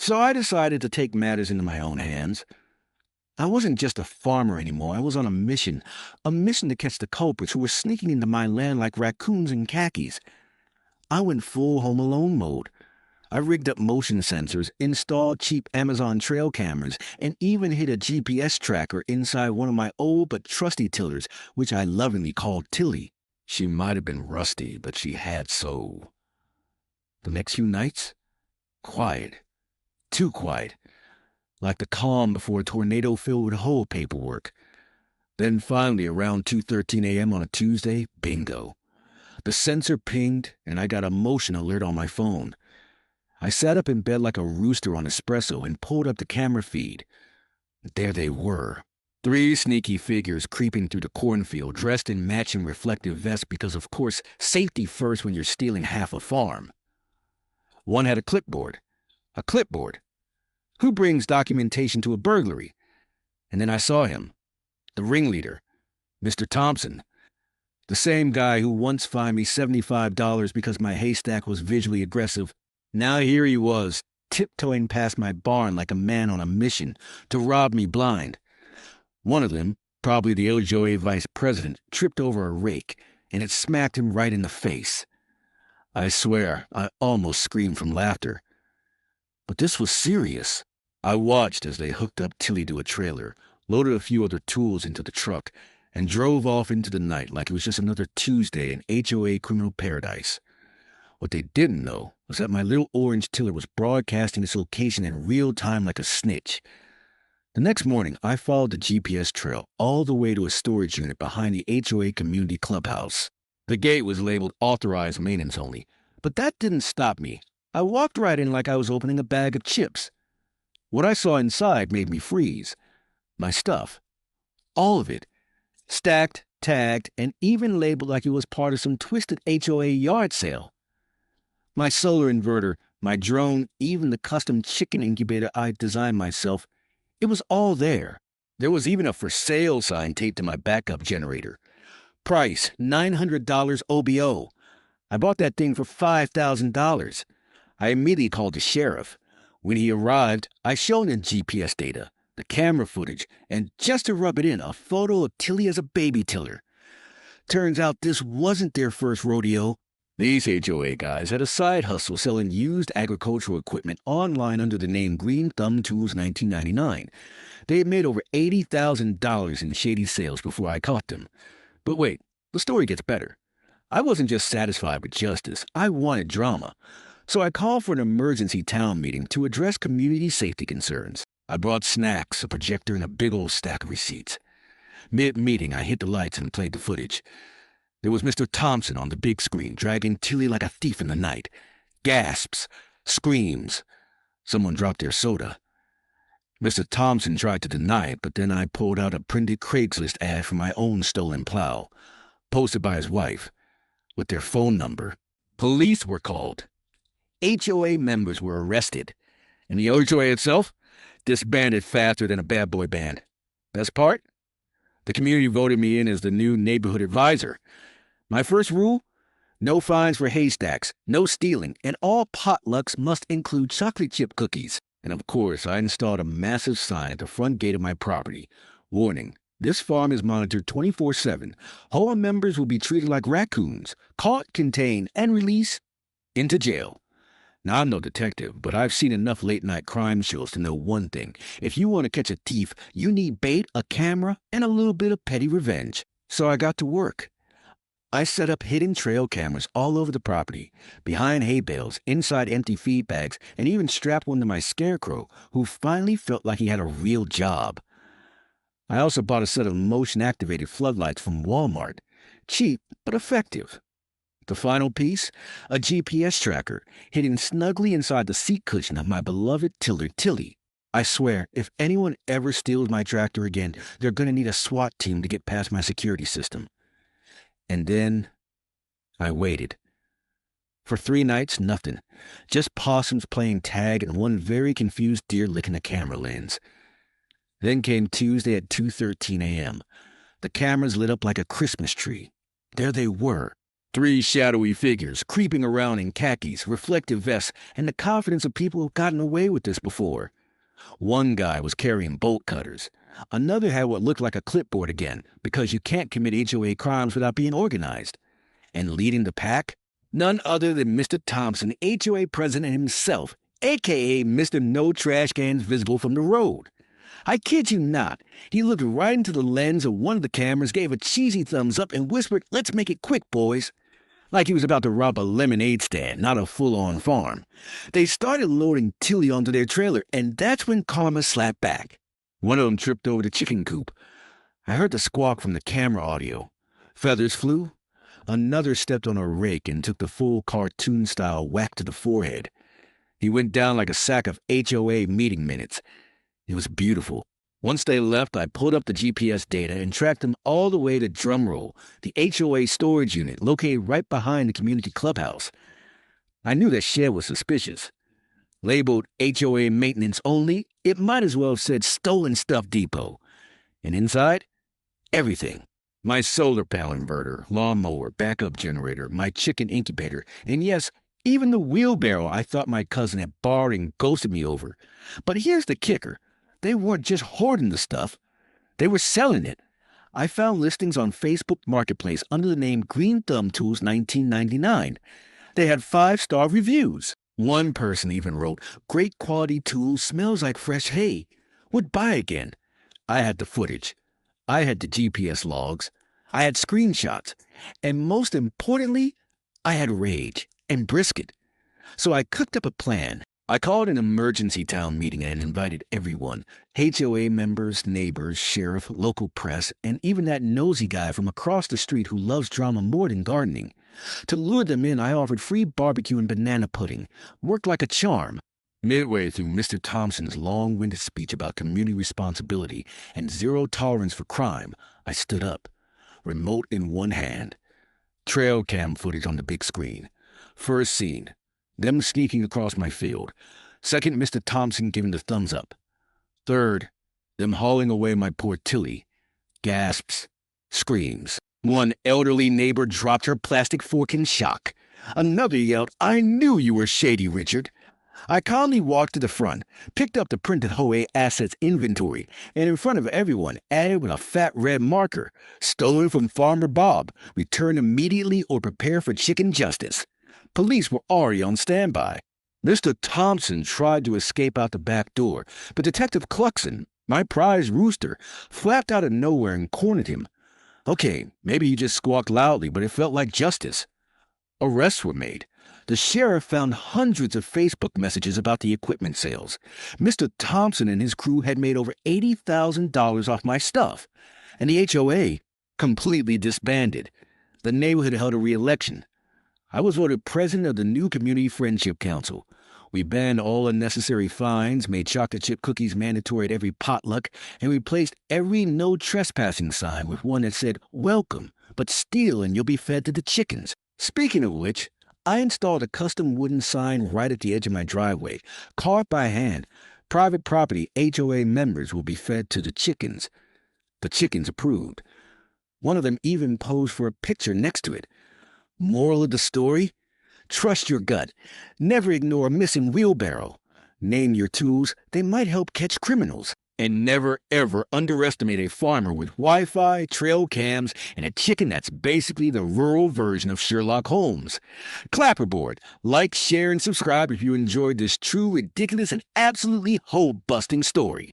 So I decided to take matters into my own hands. I wasn't just a farmer anymore. I was on a mission to catch the culprits who were sneaking into my land like raccoons in khakis. I went full Home Alone mode. I rigged up motion sensors, installed cheap Amazon trail cameras, and even hid a GPS tracker inside one of my old but trusty tillers, which I lovingly called Tilly. She might have been rusty, but she had soul. The next few nights? Quiet. Too quiet. Like the calm before a tornado filled with HOA paperwork. Then finally, around 2:13 a.m. on a Tuesday, bingo. The sensor pinged, and I got a motion alert on my phone. I sat up in bed like a rooster on espresso and pulled up the camera feed. There they were. 3 sneaky figures creeping through the cornfield, dressed in matching reflective vests because, of course, safety first when you're stealing half a farm. One had a clipboard. A clipboard? Who brings documentation to a burglary? And then I saw him. The ringleader. Mr. Thompson. The same guy who once fined me $75 because my haystack was visually aggressive. Now here he was, tiptoeing past my barn like a man on a mission to rob me blind. One of them, probably the HOA vice president, tripped over a rake, and it smacked him right in the face. I swear, I almost screamed from laughter. But this was serious. I watched as they hooked up Tilly to a trailer, loaded a few other tools into the truck, and drove off into the night like it was just another Tuesday in HOA criminal paradise. What they didn't know was that my little orange tiller was broadcasting its location in real time like a snitch. The next morning, I followed the GPS trail all the way to a storage unit behind the HOA community clubhouse. The gate was labeled authorized maintenance only, but that didn't stop me. I walked right in like I was opening a bag of chips. What I saw inside made me freeze. My stuff. All of it. Stacked, tagged, and even labeled like it was part of some twisted HOA yard sale. My solar inverter, my drone, even the custom chicken incubator I designed myself, it was all there. There was even a for sale sign taped to my backup generator. Price, $900 OBO. I bought that thing for $5,000. I immediately called the sheriff. When he arrived, I showed him GPS data, the camera footage, and just to rub it in, a photo of Tilly as a baby tiller. Turns out this wasn't their first rodeo. These HOA guys had a side hustle selling used agricultural equipment online under the name Green Thumb Tools 1999. They had made over $80,000 in shady sales before I caught them. But wait, the story gets better. I wasn't just satisfied with justice. I wanted drama. So I called for an emergency town meeting to address community safety concerns. I brought snacks, a projector, and a big old stack of receipts. Mid-meeting, I hit the lights and played the footage. There was Mr. Thompson on the big screen, dragging Tilly like a thief in the night. Gasps. Screams. Someone dropped their soda. Mr. Thompson tried to deny it, but then I pulled out a printed Craigslist ad for my own stolen plow, posted by his wife, with their phone number. Police were called. HOA members were arrested, and the HOA itself disbanded faster than a bad boy band. Best part? The community voted me in as the new neighborhood advisor. My first rule? No fines for haystacks, no stealing, and all potlucks must include chocolate chip cookies. And of course, I installed a massive sign at the front gate of my property. Warning, this farm is monitored 24/7. HOA members will be treated like raccoons, caught, contained, and released into jail. Now, I'm no detective, but I've seen enough late-night crime shows to know one thing. If you want to catch a thief, you need bait, a camera, and a little bit of petty revenge. So I got to work. I set up hidden trail cameras all over the property, behind hay bales, inside empty feed bags, and even strapped one to my scarecrow, who finally felt like he had a real job. I also bought a set of motion-activated floodlights from Walmart. Cheap, but effective. The final piece? A GPS tracker, hidden snugly inside the seat cushion of my beloved tiller Tilly. I swear, if anyone ever steals my tractor again, they're going to need a SWAT team to get past my security system. And then I waited. For 3 nights, nothing. Just possums playing tag and one very confused deer licking a camera lens. Then came Tuesday at 2:13 a.m. The cameras lit up like a Christmas tree. There they were, Three shadowy figures creeping around in khakis, reflective vests, and the confidence of people who've gotten away with this before. One guy was carrying bolt cutters. Another had what looked like a clipboard again, because you can't commit HOA crimes without being organized. And leading the pack? None other than Mr. Thompson, HOA president himself, a.k.a. Mr. No Trash Cans Visible from the Road. I kid you not, he looked right into the lens of one of the cameras, gave a cheesy thumbs up, and whispered, "Let's make it quick, boys." Like he was about to rob a lemonade stand, not a full-on farm. They started loading Tilly onto their trailer, and that's when karma slapped back. One of them tripped over the chicken coop. I heard the squawk from the camera audio. Feathers flew. Another stepped on a rake and took the full cartoon-style whack to the forehead. He went down like a sack of HOA meeting minutes. It was beautiful. Once they left, I pulled up the GPS data and tracked them all the way to Drumroll, the HOA storage unit located right behind the community clubhouse. I knew that shed was suspicious. Labeled HOA maintenance only, it might as well have said stolen stuff depot. And inside, everything. My solar panel inverter, lawnmower, backup generator, my chicken incubator, and yes, even the wheelbarrow I thought my cousin had borrowed and ghosted me over. But here's the kicker. They weren't just hoarding the stuff. They were selling it. I found listings on Facebook Marketplace under the name Green Thumb Tools 1999. They had 5-star reviews. One person even wrote, "Great quality tools, smells like fresh hay. Would buy again." I had the footage. I had the GPS logs. I had screenshots. And most importantly, I had rage and brisket. So I cooked up a plan. I called an emergency town meeting and invited everyone. HOA members, neighbors, sheriff, local press, and even that nosy guy from across the street who loves drama more than gardening. To lure them in, I offered free barbecue and banana pudding. Worked like a charm. Midway through Mr. Thompson's long-winded speech about community responsibility and zero tolerance for crime, I stood up, remote in one hand. Trail cam footage on the big screen. First scene, them sneaking across my field. Second, Mr. Thompson giving the thumbs up. Third, them hauling away my poor Tilly. Gasps, screams. One elderly neighbor dropped her plastic fork in shock. Another yelled, "I knew you were shady, Richard." I calmly walked to the front, picked up the printed HOA assets inventory, and in front of everyone added with a fat red marker, "Stolen from Farmer Bob. Return immediately or prepare for chicken justice." Police were already on standby. Mr. Thompson tried to escape out the back door, but Detective Cluxon, my prize rooster, flapped out of nowhere and cornered him. Okay, maybe he just squawked loudly, but it felt like justice. Arrests were made. The sheriff found hundreds of Facebook messages about the equipment sales. Mr. Thompson and his crew had made over $80,000 off my stuff. And the HOA completely disbanded. The neighborhood held a re-election. I was voted president of the new Community Friendship Council. We banned all unnecessary fines, made chocolate chip cookies mandatory at every potluck, and replaced every no trespassing sign with one that said, "Welcome, but steal and you'll be fed to the chickens." Speaking of which, I installed a custom wooden sign right at the edge of my driveway, carved by hand. Private property HOA members will be fed to the chickens. The chickens approved. One of them even posed for a picture next to it. Moral of the story? Trust your gut. Never ignore a missing wheelbarrow. Name your tools. They might help catch criminals. And never, ever underestimate a farmer with Wi-Fi, trail cams, and a chicken that's basically the rural version of Sherlock Holmes. Clapperboard. Like, share, and subscribe if you enjoyed this true, ridiculous, and absolutely hole-busting story.